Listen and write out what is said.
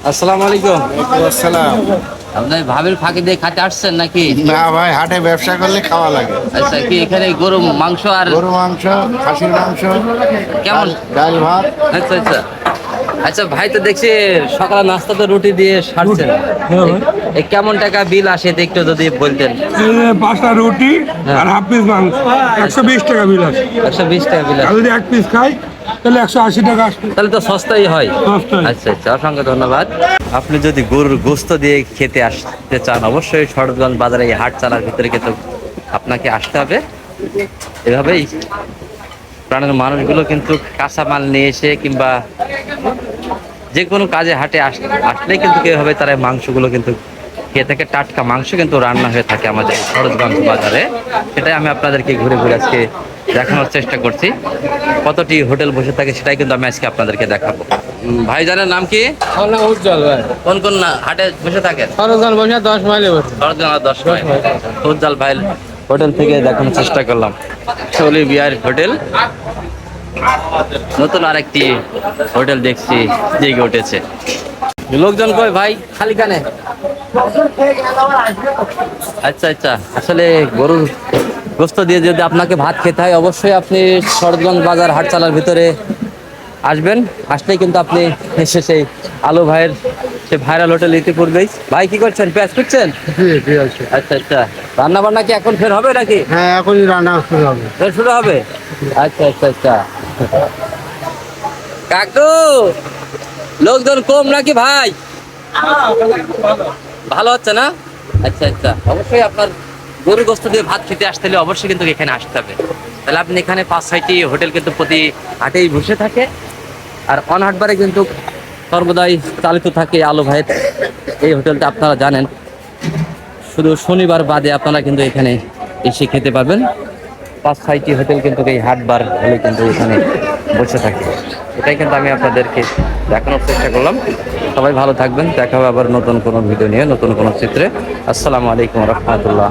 আসসালামু আলাইকুম। আসসালাম। আপনি ভাবির ফাঁকি দিয়ে খাতে আসছেন নাকি? না ভাই, হাটে ব্যবসা করলে খাওয়া লাগে। আচ্ছা, কি এখানে গরু মাংস আর গরু মাংস, খাসির মাংস, কেমন? ডাল ভাত। আচ্ছা আচ্ছা আচ্ছা ভাই, তো দেখছি সকালে নাস্তা তো রুটি দিয়ে সারছেন। এই কেমন টাকা বিল আসে এটা একটু যদি বলতেন। এই যে 5টা রুটি আর হাফ পিস মাংস, 120 টাকা বিল আছে। 120 টাকা বিল আর আসে, যদি এক পিস খাই তাহলে 180 টাকা আসবে। তাহলে তো সস্তাই হয়। সস্তায়। আচ্ছা আচ্ছা, অসংখ্য ধন্যবাদ। আপনি যদি গরুর গোস্ত দিয়ে খেতে আসতে চান, অবশ্যই শরৎগঞ্জ বাজারে এই হাট চালার ভিতরে কিন্তু আপনাকে আসতে হবে। এভাবেই প্রাণের মানুষগুলো কিন্তু কাঁচা মাল নিয়ে এসে কিংবা যে কোনো কাজে হাটে আসলে কিন্তু এভাবে তারা মাংসগুলো কিন্তু খেয়ে থাকে। টাটকা মাংস কিন্তু রান্না হয়ে থাকে আমাদের শরৎগঞ্জ বাজারে। সেটাই আমি আপনাদেরকে ঘুরে ঘুরে আজকে দেখানোর চেষ্টা করছি। কতটি হোটেল বসে থাকে সেটাই কিন্তু আমি আজকে আপনাদেরকে দেখাবো। ভাইজানের নাম কি? উজ্জ্বল ভাই, কোন কোন হাটে বসে থাকেন? সরোজন বসে 10 মাইলে বসে। শরৎগঞ্জ 10 মাইল উজ্জ্বল ভাই হোটেল থেকে দেখানোর চেষ্টা করলাম। শৌলি বিহার হোটেল, নতুন আরেকটি হোটেল দেখছি জেগে উঠেছে। লোকজন কই ভাই, খালি কানে? আচ্ছা আচ্ছা, আসলে গরুর গোস্ত দিয়ে যদি আপনাকে ভাত খেতে হয়, অবশ্যই আপনি শরৎগঞ্জ বাজার হাটচালার ভিতরে আসবেন। আসলেই কিন্তু আপনি এসে সেই আলু ভাইয়ের সে ভাইরাল হোটেল ইতিপূর্বেই। ভাই কি করছেন, পেঁয়াজ করছেন? আচ্ছা আচ্ছা, রান্না বান্না কি এখন ফের হবে নাকি? হ্যাঁ, এখনই রান্না শুরু হবে। ফের শুরু হবে? আচ্ছা আচ্ছা আচ্ছা। কাকু, লোকজন কম নাকি ভাই? ভালো হচ্ছে না? আচ্ছা আচ্ছা, অবশ্যই আপনার গরুর গোস্ত দিয়ে ভাত খেতে আসতে হলে অবশ্যই কিন্তু এখানে আসতে হবে। তাহলে আপনি এখানে 5-6টি হোটেল কিন্তু প্রতি হাটেই বসে থাকে। আর অনহাটবারে কিন্তু সর্বদাই চালিত থাকে আলু ভাইয়ের এই হোটেলটা, আপনারা জানেন। শুধু শনিবার বাদে আপনারা কিন্তু এখানে এসে খেতে পারবেন। 5-6টি হোটেল কিন্তু এই হাটবার হলে কিন্তু এখানে বসে থাকে। এটাই কিন্তু আমি আপনাদেরকে দেখানোর চেষ্টা করলাম। সবাই ভালো থাকবেন, দেখা হবে আবার নতুন কোনো ভিডিও নিয়ে, নতুন কোনো চিত্রে। আসসালামু আলাইকুম রহমতুল্লাহ।